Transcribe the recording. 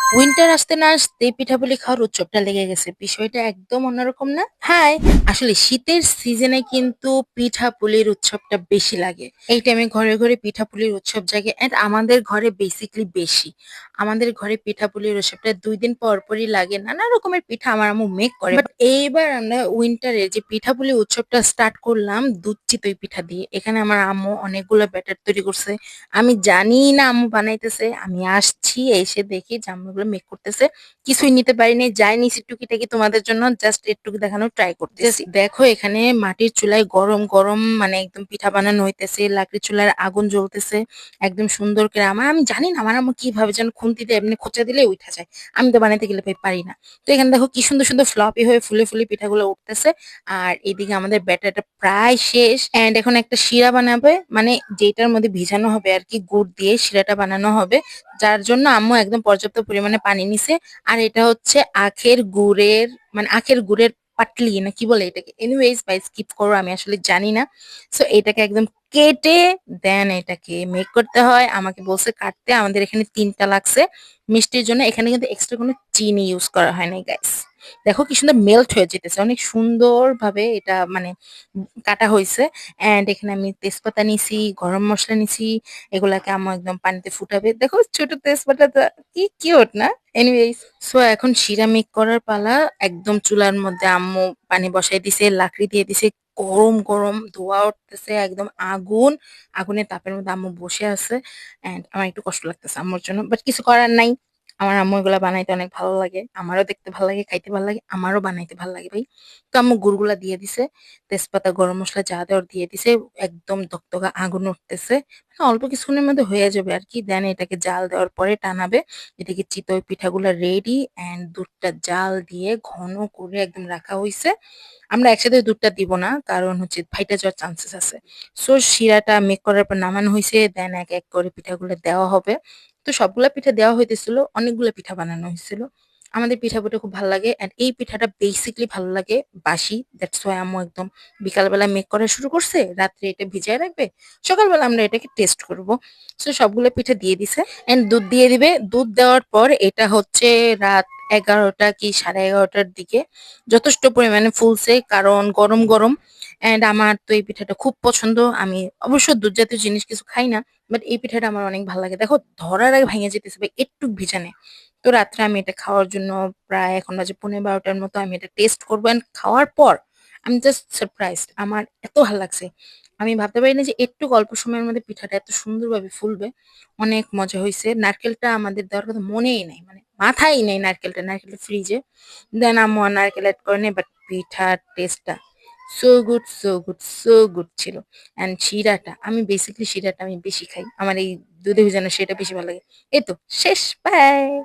Winter আসতে না আসতেই পিঠাপুলি খাওয়ার উৎসবটা লেগে গেছে। বিষয়টা একদম অন্যরকম না? হাই! আসলে শীতের সিজনে কিন্তু পিঠাপুলির উৎসবটা বেশি লাগে। এই টাইমে ঘরে, ঘরে পিঠাপুলির উৎসব জাগে এন্ড আমাদের ঘরে বেসিক্যালি বেশি। আমাদের ঘরে পিঠাপুলির উৎসবটা ২ দিন পর পরই লাগে। নানা রকমের পিঠা আমার আম্মু মেক করে। বাট এইবার আমরা উইন্টারে যে পিঠাপুলির উৎসবটা স্টার্ট করলাম দুধ চিতই পিঠা দিয়ে। এখানে আমার আম্মু অনেকগুলো ব্যাটার তৈরি করছে। আমি জানি না আম্মু বানাইতেছে। আমি আসছি, এসে দেখি যে আম্মু এগুলো মেক করতেছে। কিছুই নিতে পারিনি। যাই নিছি টুকিটাকি তোমাদের জন্য জাস্ট এটুকু দেখানোর ট্রাই করতেছি। জাস্ট দেখো এখানে মাটির চুলায় গরম, গরম মানে একদম পিঠা বানানো হইতেছে। লাকড়ির চুলার আগুন জ্বলতেছে। একদম সুন্দর করে আমি জানি না আমার আম্মু কিভাবে যেন খুন্তিতে এমনি খোঁচা দিলে উইঠা যায়। আমি তো বানাইতে গেলে ভাই পারি না। তো এখানে দেখো কি সুন্দর, সুন্দর ফ্লপি হয়ে ফুলে, ফুলে পিঠাগুলো উঠতেছে। আর এদিকে আমাদের ব্যাটারটা প্রায় শেষ। অ্যান্ড এখন একটা শিরা বানাবে। মানে যেটার মধ্যে ভিজানো হবে আরকি গুড় দিয়ে শিরাটা বানানো হবে। যার জন্য আম্মু একদম পর্যাপ্ত পরিমাণে পানি নিছে। আর এটা হচ্ছে আখের গুড়ের পাটলি না কি বলে এটাকে? এনিওয়েজ ভাই স্কিপ করো আমি আসলে জানি না। সো এটাকে একদম কেটে দেন এটাকে মেক করতে হয়। আমাকে বলছে কাটতে। আমাদের এখানে ৩ টা লাগছে মিষ্টির জন্য। এখানে কিন্তু এক্সট্রা কোনো চিনি ইউজ করা হয় নাই গাইস। দেখো কি সুন্দর মেল্ট হয়ে যেতেছে। অনেক সুন্দরভাবে এটা মানে কাটা হইছে। অ্যান্ড এখানে আমি তেজপাতা নিছি, গরম মসলা নিছি। এগুলাকে আম্মু একদম পানিতে ফুটাবে। দেখো ছোট তেজপাতাটা কি কিউট না? এনিওয়েজ সো এখন শিরা মেক করার পালা। একদম চুলার মধ্যে আম্মু পানি বসাই দিছে, লাকড়ি দিয়ে দিছে। গরম, গরম ধোঁয়া উঠতেছে একদম আগুন। আগুনের তাপের মধ্যে আম্মু বসে আছে। অ্যান্ড আমার একটু কষ্ট লাগতেছে আম্মুর জন্য। বাট কিছু করার নাই। আমার আম্মু এগুলা বানাইতে অনেক ভালো লাগে। আমারও দেখতে ভালো লাগে, খাইতে ভালো লাগে। আমারও বানাইতে ভালো লাগে ভাই। তো আম্মু গুড়গুলা দিয়ে দিছে। তেজপাতা, গরম মসলা যা দেওয়ার দিয়ে দিছে। একদম দগদগা আগুন উঠতেছে। মানে অল্প কিছুক্ষণের মধ্যে হয়ে যাবে আরকি। দেন এটাকে জাল দেওয়ার পরে টানাবে। এদিকে চিতই পিঠাগুলা রেডি অ্যান্ড দুধটা জাল দিয়ে ঘন করে একদম রাখা হইছে। আমরা একসাথে দুধটা দিব না। কারণ হচ্ছে ফাইটা যাওয়ার চান্সেস আছে। সো শিরাটা মেক করার পর নামানো হইছে। দেন এক, এক করে পিঠাগুলা দেওয়া হবে। তো সবগুলা পিঠা দেওয়া হইতেছিল। অনেকগুলা পিঠা বানানো হইছিল। আমাদের পিঠা-পিঠা খুব ভাল লাগে। অ্যান্ড এই পিঠাটা বেসিক্যালি ভালো লাগে বাসি। দ্যাটস ওয়াই আম্মু একদম বিকালবেলা মেক করা শুরু করছে। রাত্রে এটা ভিজায় রাখবে। সকালবেলা আমরা এটাকে টেস্ট করব। সো সবগুলো পিঠা দিয়ে দিছে। অ্যান্ড দুধ দিয়ে দিবে। দুধ দেওয়ার পর এটা হচ্ছে রাত ১১টা কি ১১:৩০টার দিকে যথেষ্ট পরিমাণে ফুলছে। কারণ গরম, গরম। অ্যান্ড আমার তো এই পিঠাটা খুব পছন্দ। আমি অবশ্য দুধ জাতীয় জিনিস কিছু খাই না। বাট এই পিঠাটা আমার অনেক ভাল লাগে। দেখো ধরার আগে ভাইঙা যেতেছে ভাই একটু ভিজানে। তো রাত্রে আমি এটা খাওয়ার জন্য প্রায় এখন বাজে ১৫:৩০টার মতো আমি এটা টেস্ট করব। অ্যান্ড খাওয়ার পর আমি জাস্ট সারপ্রাইজড। আমার এত ভাল লাগছে। আমি ভাবতে পারিনি যে একটু অল্প সময়ের মধ্যে পিঠাটা এত সুন্দরভাবে ফুলবে। অনেক মজা হইছে। নারকেলটা আমাদের দেওয়ার কথা মনেই নাই। মানে মাথায় নেই নারকেলটা। নারকেলটা ফ্রিজে। দেন আম্মু আর নারকেল এড করে নেই। বাট পিঠার টেস্টটা so good, so good, so good ছিল। অ্যান্ড শিরাটা আমি বেসিক্যালি শিরাটা আমি বেশি খাই। আমার এই দুধে ভেজানো সেটা বেশি ভালো লাগে। এই তো শেষ। বাই।